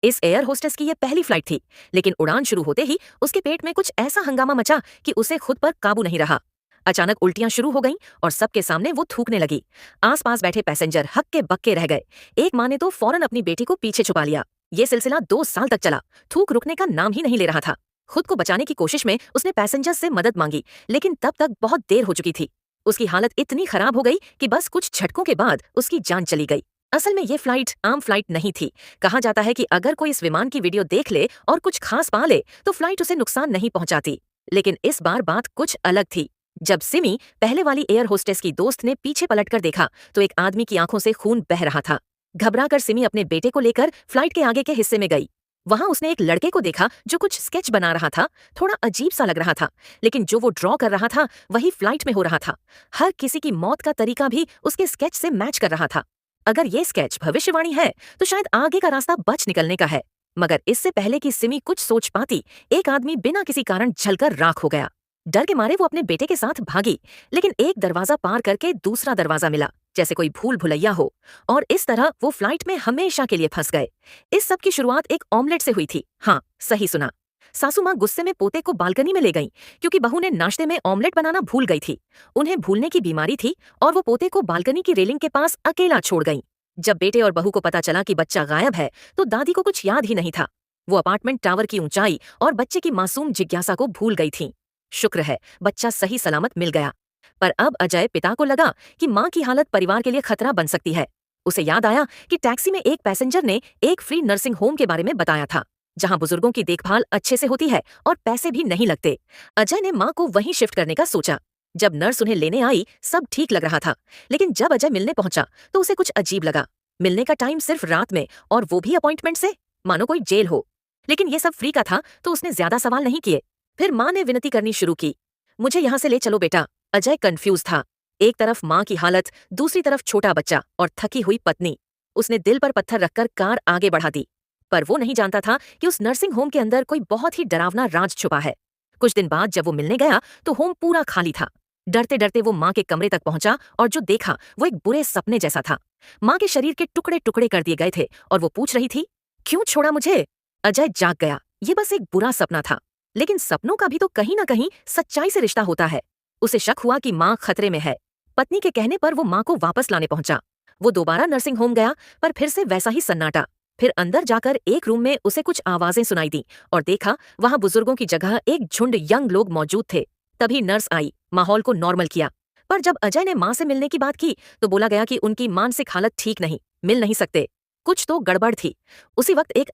इस air hostess की ये पहली फ्लाइट थी, लेकिन उड़ान शुरू होते ही उसके पेट में कुछ ऐसा हंगामा मचा कि उसे खुद पर काबू नहीं रहा। अचानक उल्टियां शुरू हो गईं और सबके सामने वो थूकने लगी। आसपास बैठे पैसेंजर हक्के बक्के रह गए। एक माँ ने तो फौरन अपनी बेटी को पीछे छुपा लिया। ये सिलसिला 2 साल तक चला। थूक रुकने का नाम ही नहीं ले रहा था। खुद को बचाने की कोशिश में उसने पैसेंजर से मदद मांगी, लेकिन तब तक बहुत देर हो चुकी थी। उसकी हालत इतनी खराब हो गई कि बस कुछ झटकों के बाद उसकी जान चली गई। असल में ये फ्लाइट आम फ्लाइट नहीं थी। कहा जाता है कि अगर कोई इस विमान की वीडियो देख ले और कुछ खास पा ले तो फ्लाइट उसे नुकसान नहीं पहुंचाती। लेकिन इस बार बात कुछ अलग थी। जब सिमी, पहले वाली एयर होस्टेस की दोस्त, ने पीछे पलटकर देखा तो एक आदमी की आंखों से खून बह रहा था। घबराकर सिमी अपने बेटे को लेकर फ्लाइट के आगे के हिस्से में गई। वहां उसने एक लड़के को देखा जो कुछ स्केच बना रहा था। थोड़ा अजीब सा लग रहा था, लेकिन जो वो ड्रॉ कर रहा था वही फ्लाइट में हो रहा था। हर किसी की मौत का तरीका भी उसके स्केच से मैच कर रहा था। अगर ये स्केच भविष्यवाणी है तो शायद आगे का रास्ता बच निकलने का है। मगर इससे पहले कि सिमी कुछ सोच पाती, एक आदमी बिना किसी कारण जलकर राख हो गया। डर के मारे वो अपने बेटे के साथ भागी, लेकिन एक दरवाजा पार करके दूसरा दरवाजा मिला, जैसे कोई भूल भुलैया हो। और इस तरह वो फ्लाइट में हमेशा के लिए फंस गए। इस सब की शुरुआत एक ऑमलेट से हुई थी। हाँ, सही सुना। सासू माँ गुस्से में पोते को बालकनी में ले गईं, क्योंकि बहू ने नाश्ते में ऑमलेट बनाना भूल गई थी। उन्हें भूलने की बीमारी थी और वो पोते को बालकनी की रेलिंग के पास अकेला छोड़ गईं। जब बेटे और बहू को पता चला कि बच्चा गायब है तो दादी को कुछ याद ही नहीं था। वो अपार्टमेंट टावर की ऊंचाई और बच्चे की मासूम जिज्ञासा को भूल गई थीं। शुक्र है बच्चा सही सलामत मिल गया। पर अब अजय पिता को लगा कि माँ की हालत परिवार के लिए खतरा बन सकती है। उसे याद आया कि टैक्सी में एक पैसेंजर ने एक फ्री नर्सिंग होम के बारे में बताया था, जहां बुजुर्गों की देखभाल अच्छे से होती है और पैसे भी नहीं लगते। अजय ने माँ को वहीं शिफ्ट करने का सोचा। जब नर्स उन्हें लेने आई सब ठीक लग रहा था, लेकिन जब अजय मिलने पहुंचा तो उसे कुछ अजीब लगा। मिलने का टाइम सिर्फ रात में, और वो भी अपॉइंटमेंट से, मानो कोई जेल हो। लेकिन ये सब फ्री का था तो उसने ज्यादा सवाल नहीं किए। फिर माँ ने विनती करनी शुरू की, मुझे यहाँ से ले चलो बेटा। अजय कंफ्यूज था। एक तरफ माँ की हालत, दूसरी तरफ छोटा बच्चा और थकी हुई पत्नी। उसने दिल पर पत्थर रखकर कार आगे बढ़ा दी। पर वो नहीं जानता था कि उस नर्सिंग होम के अंदर कोई बहुत ही डरावना राज छुपा है। कुछ दिन बाद जब वो मिलने गया तो होम पूरा खाली था। डरते डरते वो माँ के कमरे तक पहुंचा और जो देखा वो एक बुरे सपने जैसा था। माँ के शरीर के टुकड़े टुकड़े कर दिए गए थे और वो पूछ रही थी, क्यों छोड़ा मुझे? अजय जाग गया। ये बस एक बुरा सपना था, लेकिन सपनों का भी तो कहीं ना कहीं सच्चाई से रिश्ता होता है। उसे शक हुआ कि माँ खतरे में है। पत्नी के कहने पर वो माँ को वापस लाने पहुंचा। वो दोबारा नर्सिंग होम गया, पर फिर से वैसा ही सन्नाटा। फिर अंदर जाकर एक रूम में उसे कुछ आवाजें सुनाई दी और देखा वहां बुजुर्गों की जगह एक झुंड यंग लोग मौजूद थे। तभी नर्स आई, माहौल को नॉर्मल किया। पर जब अजय ने माँ से मिलने की बात की तो बोला गया कि उनकी मानसिक हालत ठीक नहीं, मिल नहीं सकते। कुछ तो गड़बड़ थी। उसी वक्त एक